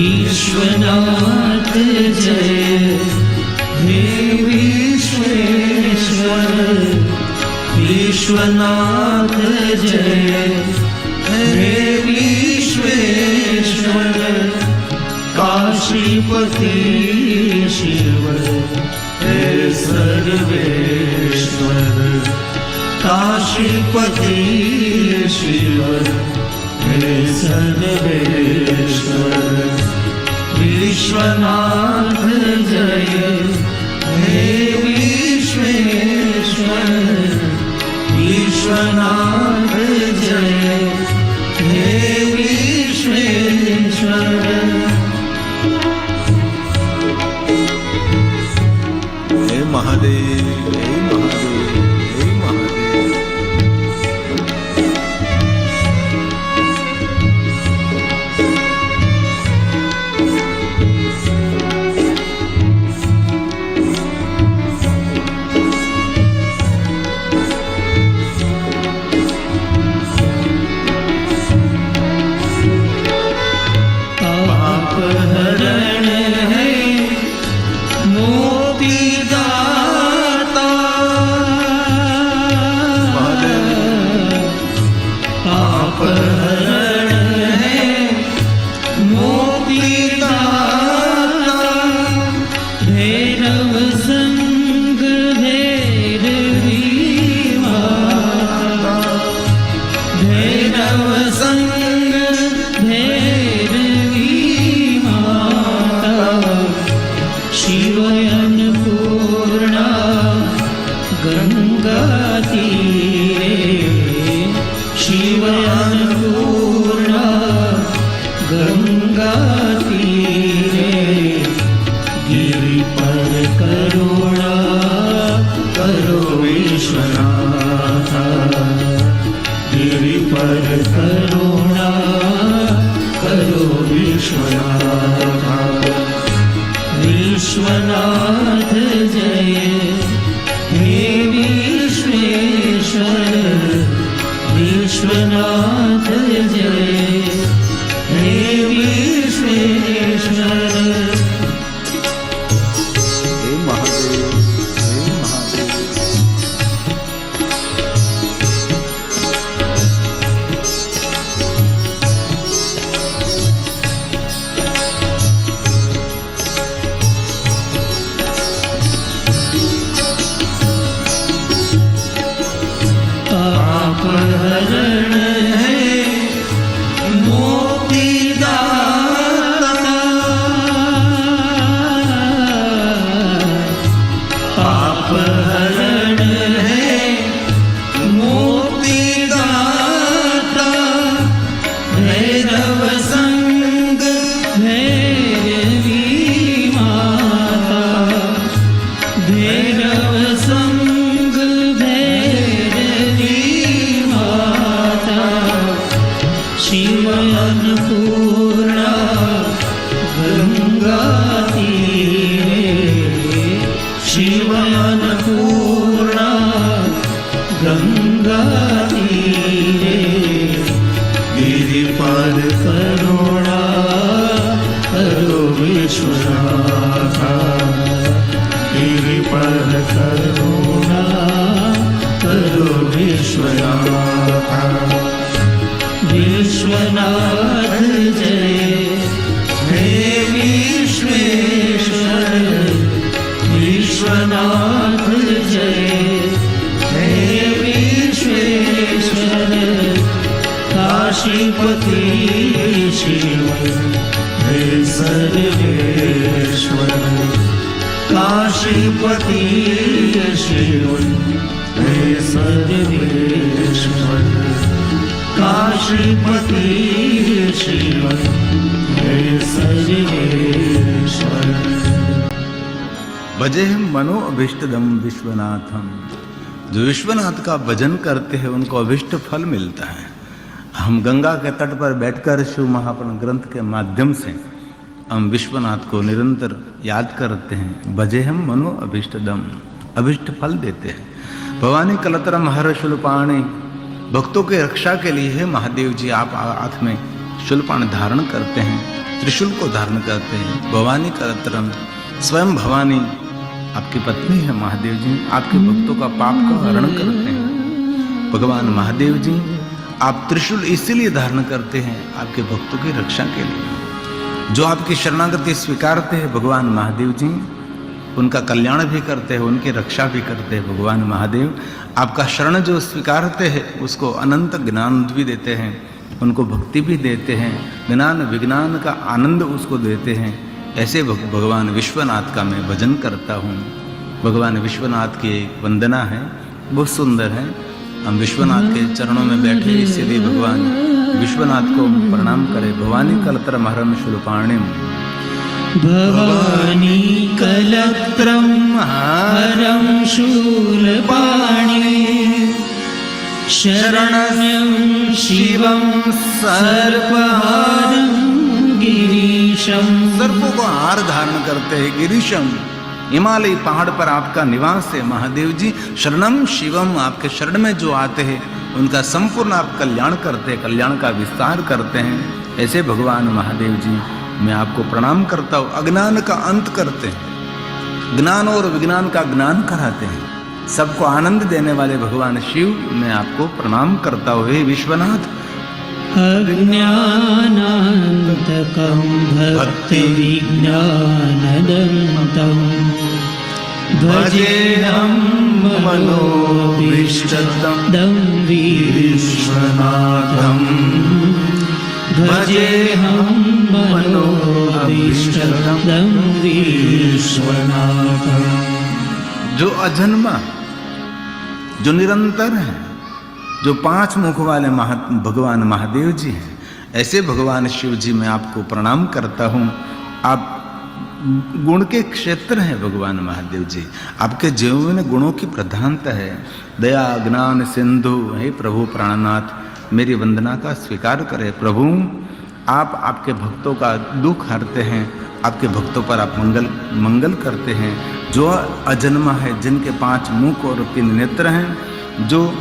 विश्वनाथ जय हे विश्वेश्वर। विश्वनाथ जय हे विश्वेश्वर। काशीपति शिव हे सर्वेश्वर। काशीपति शिव हे सर्वेश्वर। विश्वनाथ जय हे विश्वेश्वर। विश्वनाथ जय हे विश्वेश्वर। हे महादेव, हे महादेव, हे महादेव। विश्वनाथ जय हे विश्वेश्वर। विश्वनाथ जय हे विश्वेश्वर। हे महादेव, हे महादेव। अपहरण है मोतीदाता। अपहरण है मोतीदाता। भैरव संग भैरवी माता। भैरव संग भैरवी माता। शिव अन्नपूर्णा गंगा तीरे। शिव अन्नपूर्णा गंगा तीरे। गिरि पर करुणा करो विश्वनाथ। गिरि पर करुणा करो विश्वनाथ। विश्वनाथ जय हे विश्वेश्वर। विश्वनाथ जय हे विश्वेश्वर। काशीपति शिव हे सर्वेश्वर। काशीपति शिव हे सर्वेश्वर। काशीपति शिव हे सर्वेश्वर। भजेहम मनो अभिष्टदम विश्वनाथम। जो विश्वनाथ का भजन करते हैं उनको अभिष्ट फल मिलता है। हम गंगा के तट पर बैठकर शिव महापुराण ग्रंथ के माध्यम से हम विश्वनाथ को निरंतर याद करते हैं। भजेहम मनो अभिष्टदम, अभिष्ट फल देते हैं। भवानी कलतरम हर शूलपाणी। भक्तों की रक्षा के लिए है महादेव जी आप हाथ में शूलपाण धारण करते हैं। त्रिशूल को धारण करते हैं। भवानी करतरम, स्वयं भवानी आपकी पत्नी है महादेव जी, आपके भक्तों का पाप का हरण करते हैं। भगवान महादेव जी आप त्रिशूल इसीलिए धारण करते हैं आपके भक्तों की रक्षा के लिए। जो आपकी शरणागति स्वीकारते हैं भगवान महादेव जी उनका कल्याण भी करते हैं, उनकी रक्षा भी करते हैं। भगवान महादेव आपका शरण जो स्वीकारते हैं उसको अनंत ज्ञान भी देते हैं, उनको भक्ति भी देते हैं, ज्ञान विज्ञान का आनंद उसको देते हैं। ऐसे भगवान विश्वनाथ का मैं भजन करता हूँ। भगवान विश्वनाथ की एक वंदना है, बहुत सुंदर है। हम विश्वनाथ के चरणों में बैठे इसलिए भगवान विश्वनाथ को प्रणाम करें। भवानी कलत्रम हरम शूलपाणिम, भवानी कलत्रम हरम शूलपाणि, शरणं शिवं सर्पहारं गिरीशं। सर्पों को हार धारण करते हैं। गिरीशम, हिमालय पहाड़ पर आपका निवास है महादेव जी। शरणम शिवम, आपके शरण में जो आते हैं उनका संपूर्ण आप कल्याण करते हैं, कल्याण का विस्तार करते हैं। ऐसे भगवान महादेव जी मैं आपको प्रणाम करता हूँ। अज्ञान का अंत करते हैं, ज्ञान और विज्ञान का ज्ञान कराते हैं, सबको आनंद देने वाले भगवान शिव मैं आपको प्रणाम करता हूँ। हे विश्वनाथ, अज्ञानान्तकं भक्तिविज्ञानदन्तं भजेऽहं मनोभीष्टदं विश्वनाथं, भजेऽहं मनोभीष्टदं विश्वनाथं। जो अजन्मा, जो निरंतर है, जो 5 मुख वाले भगवान महादेव जी हैं, ऐसे भगवान शिव जी मैं आपको प्रणाम करता हूँ। आप गुण के क्षेत्र हैं भगवान महादेव जी, आपके जीवन में गुणों की प्रधानता है। दया ज्ञान सिंधु, हे प्रभु प्राणनाथ मेरी वंदना का स्वीकार करें। प्रभु आप आपके भक्तों का दुख हरते हैं, आपके भक्तों पर आप मंगल करते हैं। जो अजन्मा है, जिनके 5 मुख और 3 नेत्र हैं, जो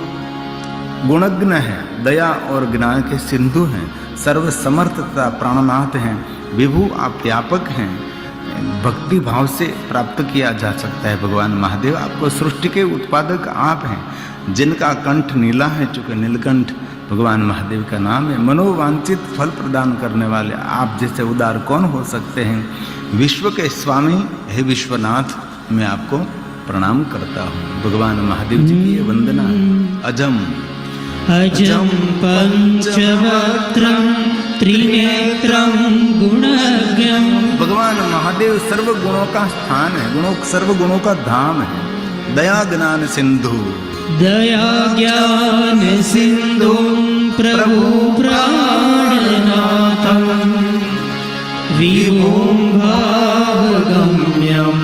गुणज्ञ है, दया और ज्ञान के सिंधु हैं, सर्व समर्थता प्राणनाथ हैं, विभु आप व्यापक हैं, भक्ति भाव से प्राप्त किया जा सकता है। भगवान महादेव आपको सृष्टि के उत्पादक आप हैं, जिनका कंठ नीला है, चूंकि नीलकंठ भगवान महादेव का नाम है। मनोवांछित फल प्रदान करने वाले आप जैसे उदार कौन हो सकते हैं। विश्व के स्वामी हे विश्वनाथ मैं आपको प्रणाम करता हूँ। भगवान महादेव जी की वंदना। अजम अजं पंचवक्त्रं त्रिनेत्रं गुणज्ञं। भगवान महादेव सर्व गुणों का स्थान है, सर्व गुणों का धाम है। दया ज्ञान सिंधु, दया ज्ञान सिंधुं प्रभु प्राणनाथं, विभुं भावगम्यं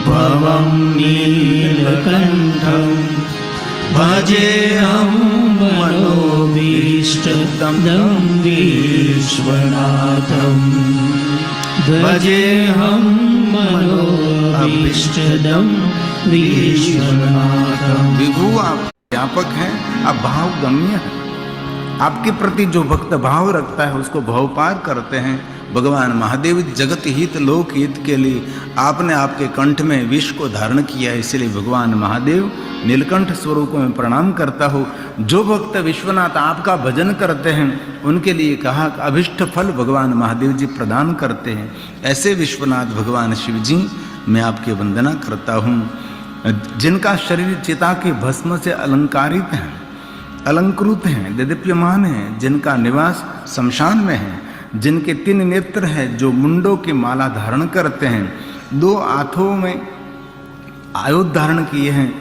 भवं नीलकण्ठं, भजेऽहं मनोभीष्टदं विश्वनाथं, भजेऽहं मनोभीष्टदं विश्वनाथं। विभु आप व्यापक हैं, आप भावगम्य हैं। आपके प्रति जो भक्त भाव रखता है उसको भाव पार करते हैं। भगवान महादेव जगत हित लोक हित के लिए आपने आपके कंठ में विष को धारण किया है, इसलिए भगवान महादेव नीलकंठ स्वरूप में प्रणाम करता हूँ। जो भक्त विश्वनाथ आपका भजन करते हैं उनके लिए कहा अभिष्ट फल भगवान महादेव जी प्रदान करते हैं। ऐसे विश्वनाथ भगवान शिव जी मैं आपकी वंदना करता हूँ। जिनका शरीर चिता के भस्म से अलंकारित है, अलंकृत हैं, दिव्यमान हैं, जिनका निवास शमशान में है, जिनके 3 नेत्र हैं, जो मुंडों की माला धारण करते हैं, 2 हाथों में आयुध धारण किए हैं,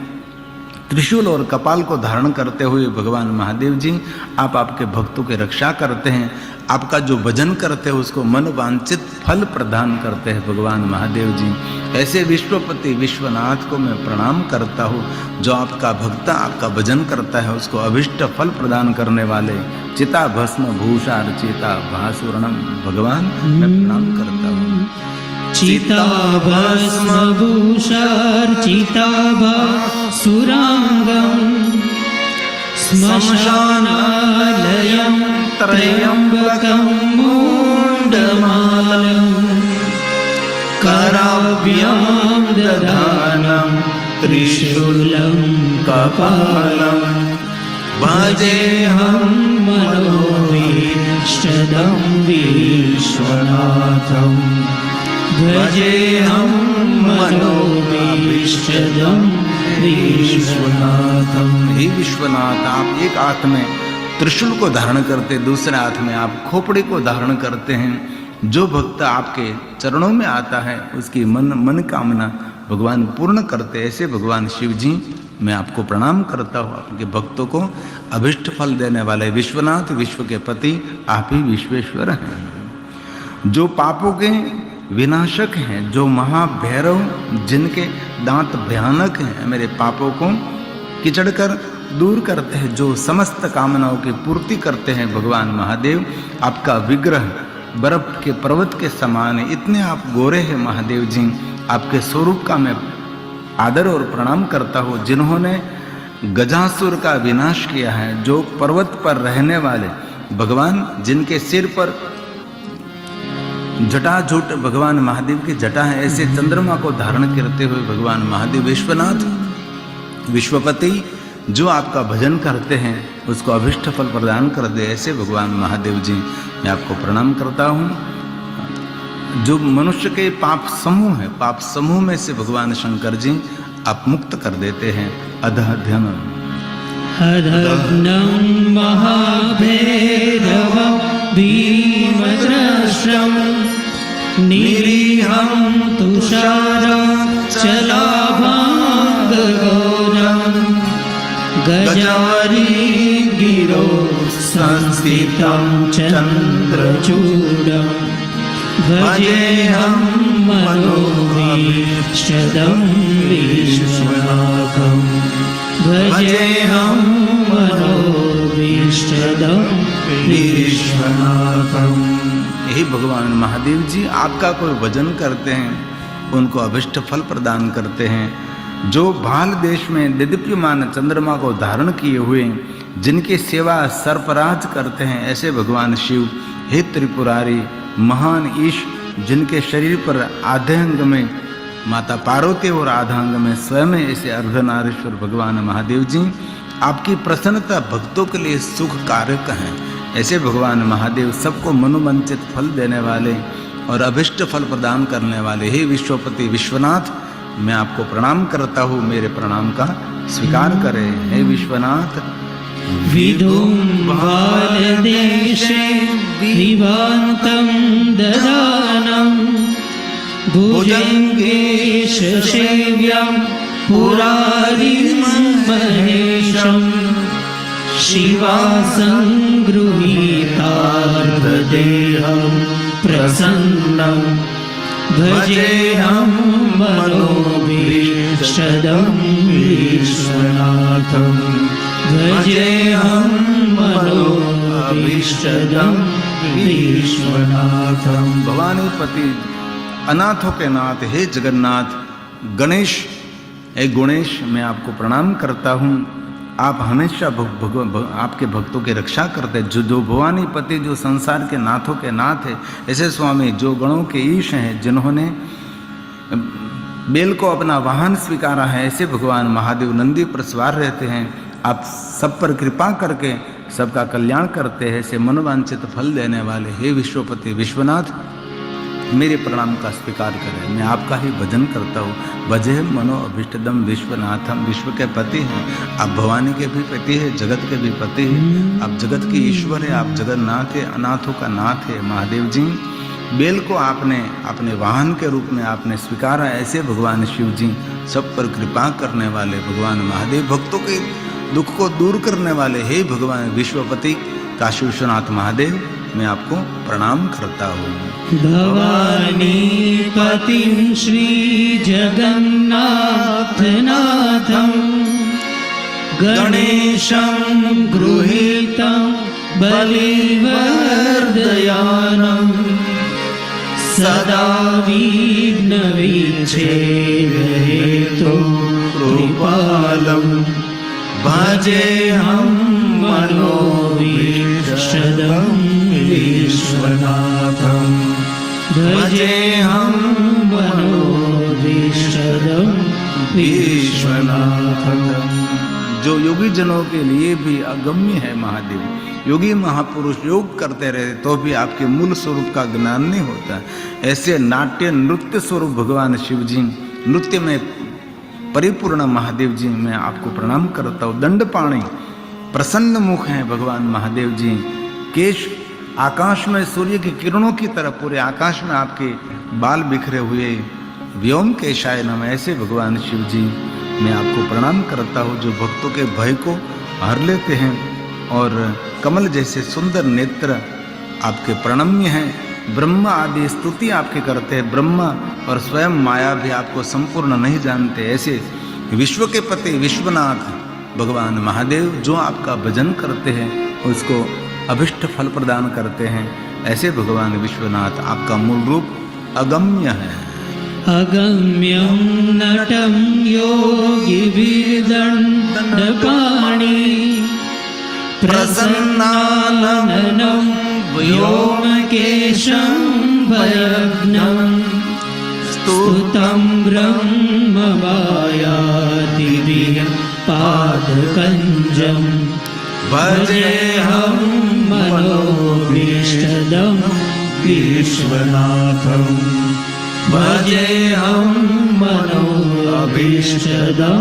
त्रिशूल और कपाल को धारण करते हुए भगवान महादेव जी आप आपके भक्तों की रक्षा करते हैं। आपका जो भजन करते हैं उसको मन वांछित फल प्रदान करते हैं भगवान महादेव जी। ऐसे विश्वपति विश्वनाथ को मैं प्रणाम करता हूँ। जो आपका भक्त आपका भजन करता है उसको अभिष्ट फल प्रदान करने वाले चिता भस्म भूषार चिता भासुवर्णम भगवान मैं प्रणाम करता हूँ। चिता भस्म भूषार चिता भासुरांगं, श्मशानालयं त्र्यम्बकं मुण्डमालं कराभ्यां दधानं त्रिशूलं कपालं भजेऽहं मनोभीष्टदं विश्वनाथं भजेऽहं मनोभीष्टदं विश्वनाथं। हे विश्वनाथ, आप एक हाथ में त्रिशूल को धारण करते, दूसरे हाथ में आप खोपड़ी को धारण करते हैं। जो भक्त आपके चरणों में आता है उसकी मन कामना भगवान पूर्ण करते। ऐसे भगवान शिव जी, मैं आपको प्रणाम करता हूँ। आपके भक्तों को अभिष्ट फल देने वाले विश्वनाथ, विश्व के पति आप ही विश्वेश्वर हैं। जो पापों के विनाशक हैं, जो महाभैरव जिनके दांत भयानक हैं, मेरे पापों को किचड़ कर दूर करते हैं, जो समस्त कामनाओं की पूर्ति करते हैं भगवान महादेव। आपका विग्रह बर्फ के पर्वत के समान है, इतने आप गोरे हैं महादेव जी। आपके स्वरूप का मैं आदर और प्रणाम करता हूँ। जिन्होंने गजासुर का विनाश किया है, जो पर्वत पर रहने वाले भगवान, जिनके सिर पर जटाजूट भगवान महादेव की जटा है, ऐसे चंद्रमा को धारण करते हुए भगवान महादेव विश्वनाथ विश्वपति जो आपका भजन करते हैं उसको अभिष्ट फल प्रदान कर दे, ऐसे भगवान महादेव जी मैं आपको प्रणाम करता हूँ। जो मनुष्य के पाप समूह है, पाप समूह में से भगवान शंकर जी आप मुक्त कर देते हैं। अधध्यनं महाभैरवं भीमद्रष्टं निरीहं तुषाराचलाभाङ्गघोरं गजारिगिरो संस्थितं चन्द्रचूडं भजेऽहं मनोभीष्टदं विश्वनाथं भजेऽहं मनोभीष्टदं विश्वनाथं। यही भगवान महादेव जी आपका कोई भजन करते हैं उनको अभिष्ट फल प्रदान करते हैं। जो भाल देश में दिदीप्यमान चंद्रमा को धारण किए हुए, जिनकी सेवा सर्पराज करते हैं, ऐसे भगवान शिव। हे त्रिपुरारी महान ईश, जिनके शरीर पर आधे अंग में माता पार्वती और आधा अंग में स्वयं ऐसे अर्धनारीश्वर भगवान महादेव जी, आपकी प्रसन्नता भक्तों के लिए सुख कारक है। ऐसे भगवान महादेव सबको मनोवांछित फल देने वाले और अभिष्ट फल प्रदान करने वाले, हे विश्वपति विश्वनाथ मैं आपको प्रणाम करता हूँ, मेरे प्रणाम का स्वीकार करें। हे विश्वनाथ विदुम्बालदेशे विवान्तं ददानं भुजङ्गेशसेव्यं पुरारिं महेशं शिवासङ्गृहीतार्धदेहं प्रसन्नं भजेऽहं मनोभीष्टदं विश्वनाथं भजेऽहं मनोभीष्टदं विश्वनाथं। भवानी पति अनाथों के नाथ, हे जगन्नाथ गणेश, हे गुणेश मैं आपको प्रणाम करता हूँ। आप हमेशा आपके भक्तों की रक्षा करते हैं। जो भवानी पति जो संसार के नाथों के नाथ है, ऐसे स्वामी जो गणों के ईश हैं, जिन्होंने बेल को अपना वाहन स्वीकारा है, ऐसे भगवान महादेव नंदी पर सवार रहते हैं। आप सब पर कृपा करके सबका कल्याण करते हैं, ऐसे मनोवांछित फल देने वाले हे विश्वपति विश्वनाथ मेरे प्रणाम का स्वीकार करें। मैं आपका ही भजन करता हूँ। भजे मनो अभिष्टदम विश्वनाथम, विश्व के पति हैं आप, भवानी के भी पति है, जगत के भी पति हैं आप, जगत के ईश्वर है आप, जगन्नाथ है, अनाथों का नाथ है महादेव जी। बेल को आपने अपने वाहन के रूप में आपने स्वीकारा, ऐसे भगवान शिव जी सब पर कृपा करने वाले भगवान महादेव, भक्तों के दुख को दूर करने वाले हे भगवान विश्वपति काशी विश्वनाथ महादेव मैं आपको प्रणाम करता हूँ। भवानी पतिं श्री जगन्नाथनाथं गणेशं गृहीतं बलिवर्धयानं सदा विघ्नविच्छेदहेतुं कृपालं भजेऽहं मनोभीष्टदं विश्वनाथं भजेऽहं मनोभीष्टदं विश्वनाथम्। जो योगी जनों के लिए भी अगम्य है महादेव। योगी महापुरुष योग करते रहे तो भी आपके मूल स्वरूप का ज्ञान नहीं होता। ऐसे नाट्य नृत्य स्वरूप भगवान शिव जी, नृत्य में परिपूर्ण महादेव जी, मैं आपको प्रणाम करता हूँ। दंडपाणी प्रसन्न मुख हैं भगवान महादेव जी। केश आकाश में सूर्य की किरणों की तरह पूरे आकाश में आपके बाल बिखरे हुए, व्योम केशाय नमः। ऐसे भगवान शिव जी मैं आपको प्रणाम करता हूँ, जो भक्तों के भय को हर लेते हैं और कमल जैसे सुंदर नेत्र आपके प्रणम्य हैं। ब्रह्मा आदि स्तुति आपके करते हैं। ब्रह्मा और स्वयं माया भी आपको संपूर्ण नहीं जानते। ऐसे विश्व के पति विश्वनाथ भगवान महादेव जो आपका भजन करते हैं उसको अभिष्ट फल प्रदान करते हैं। ऐसे भगवान विश्वनाथ आपका मूल रूप अगम्य है। अगम्यं नटं योगिभिर्दण्डपाणि प्रसन्नाननं व्योमकेशं भयज्ञं स्तुतं ब्रह्ममायादिभिः पादकञ्जं भजेऽहं मनोभीष्टदं विश्वनाथम्। भजेऽहं मनोभीष्टदं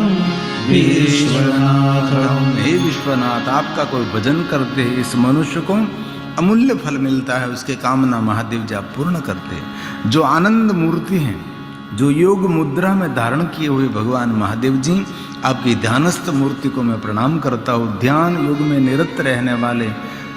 विश्वनाथम्। हे विश्वनाथ, आपका कोई भजन करते हैं इस मनुष्य को अमूल्य फल मिलता है। उसके कामना महादेव जी आप पूर्ण करते हैं। जो आनंद मूर्ति हैं, जो योग मुद्रा में धारण किए हुए भगवान महादेव जी, आपकी ध्यानस्थ मूर्ति को मैं प्रणाम करता हूँ। ध्यान योग में निरत रहने वाले,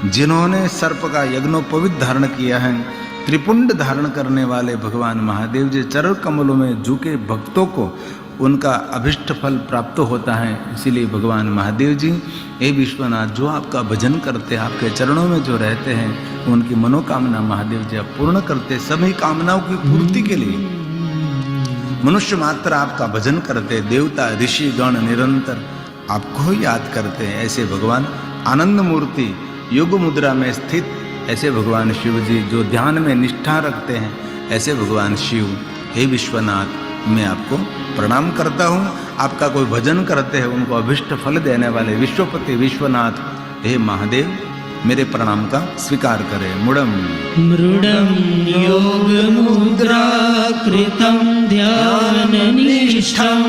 जिन्होंने सर्प का यज्ञोपवीत धारण किया है, त्रिपुंड धारण करने वाले भगवान महादेव जी, चरण कमलों में झुके भक्तों को उनका अभिष्ट फल प्राप्त होता है। इसीलिए भगवान महादेव जी, हे विश्वनाथ, जो आपका भजन करते हैं, आपके चरणों में जो रहते हैं, उनकी मनोकामना महादेव जी आप पूर्ण करते हैं। सभी कामनाओं की पूर्ति के लिए मनुष्य मात्र आपका भजन करते, देवता ऋषि गण निरंतर आपको याद करते हैं। ऐसे भगवान आनंद मूर्ति योग मुद्रा में स्थित ऐसे भगवान शिव जी, जो ध्यान में निष्ठा रखते हैं, ऐसे भगवान शिव, हे विश्वनाथ, मैं आपको प्रणाम करता हूँ। आपका कोई भजन करते हैं, उनको अभिष्ट फल देने वाले विश्वपति विश्वनाथ, हे महादेव, मेरे प्रणाम का स्वीकार करें। मुड़म मृडं योग मुद्रा कृतं ध्याननिष्ठं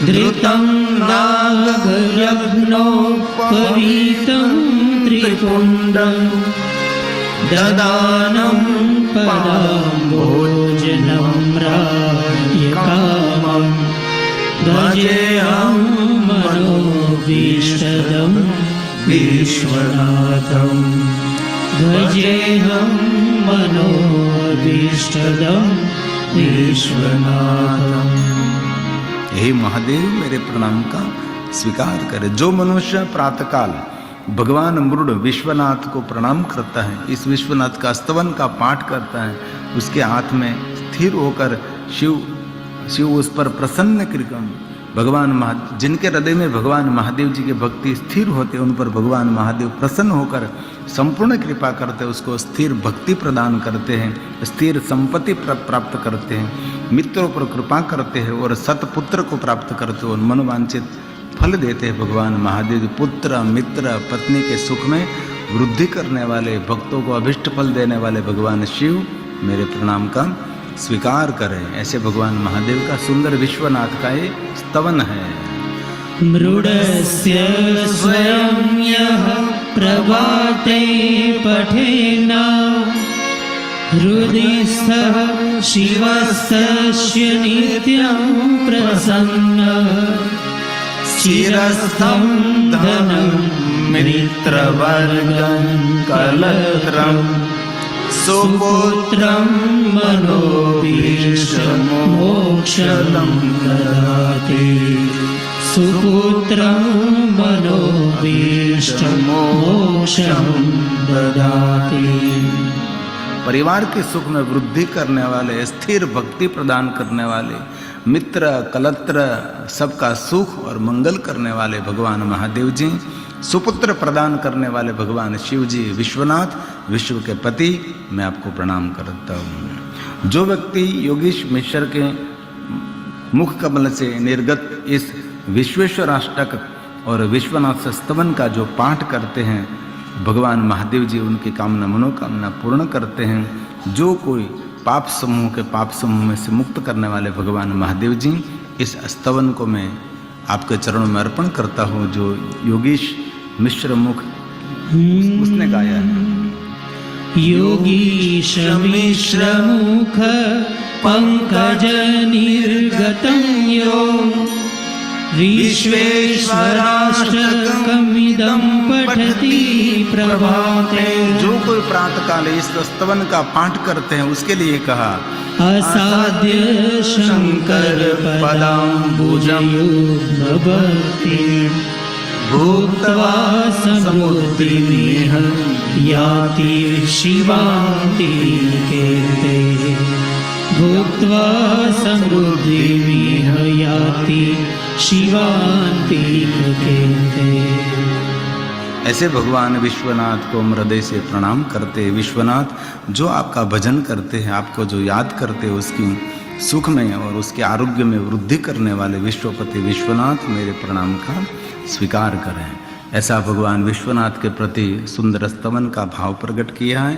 धृतं नागयज्ञोपवीतं त्रिपुण्डं ददानं पदाम्भोजनं कामं भजेऽहं मनोभीष्टदं विश्वनाथम्। भजेऽहं मनोभीष्टदं विश्वनाथम्। हे महादेव, मेरे प्रणाम का स्वीकार करे। जो मनुष्य प्रातःकाल भगवान मृड विश्वनाथ को प्रणाम करता है, इस विश्वनाथ का स्तवन का पाठ करता है, उसके हाथ में स्थिर होकर शिव उस पर प्रसन्न कृपा भगवान जिनके हृदय में भगवान महादेव जी की भक्ति स्थिर होते हैं, उन पर भगवान महादेव प्रसन्न होकर संपूर्ण कृपा करते हैं, उसको स्थिर भक्ति प्रदान करते हैं, स्थिर संपत्ति प्राप्त करते हैं, मित्रों पर कृपा करते हैं और सतपुत्र को प्राप्त करते हैं और मनोवांछित फल देते हैं भगवान महादेव। पुत्र मित्र पत्नी के सुख में वृद्धि करने वाले, भक्तों को अभिष्ट फल देने वाले भगवान शिव, मेरे प्रणाम का स्वीकार करें। ऐसे भगवान महादेव का सुंदर विश्वनाथ का ये स्तवन है। मृडस्य स्वयं यः प्रभाते पठेन हृदि सह शिवस्य नित्यं प्रसन्नः चिरस्थं धनं मित्रवर्गं कलत्रं सुपुत्रं मनोभीष्टमोक्षदं ददाति। सुपुत्रं मनोभीष्टमोक्षं ददाति। परिवार के सुख में वृद्धि करने वाले, स्थिर भक्ति प्रदान करने वाले, मित्र कलत्र सबका सुख और मंगल करने वाले भगवान महादेव जी, सुपुत्र प्रदान करने वाले भगवान शिव जी विश्वनाथ, विश्व के पति, मैं आपको प्रणाम करता हूँ। जो व्यक्ति योगीश मिश्र के मुख कमल से निर्गत इस विश्वेश्वराष्टक और विश्वनाथ स्तवन का जो पाठ करते हैं, भगवान महादेव जी उनकी कामना मनोकामना पूर्ण करते हैं। जो कोई पाप समूह के पाप समूह में से मुक्त करने वाले भगवान महादेव जी, इस स्तवन को मैं आपके चरणों में अर्पण करता हूँ, जो योगीश मिश्र मुख उसने गाया है। योगीश मिश्र मुख पंकज निर्गतं यो विश्वेश्वराष्टकमिदं पठति प्रभाते। जो कोई प्रातः काल इस स्तवन का पाठ करते हैं उसके लिए कहा, असाध्य शंकर पदाम्बुजं भक्ति भोक्त्वा समुद्रिमिह याति शिवान्ति कीर्ते। भोक्त्वा समुद्रिमिह याति शिवान्ति कीर्ते। ऐसे भगवान विश्वनाथ को हम हृदय से प्रणाम करते हैं। विश्वनाथ जो आपका भजन करते हैं, आपको जो याद करते हैं, उसकी सुख में और उसके आरोग्य में वृद्धि करने वाले विश्वपति विश्वनाथ मेरे प्रणाम का स्वीकार करें। ऐसा भगवान विश्वनाथ के प्रति सुंदर स्तवन का भाव प्रकट किया है।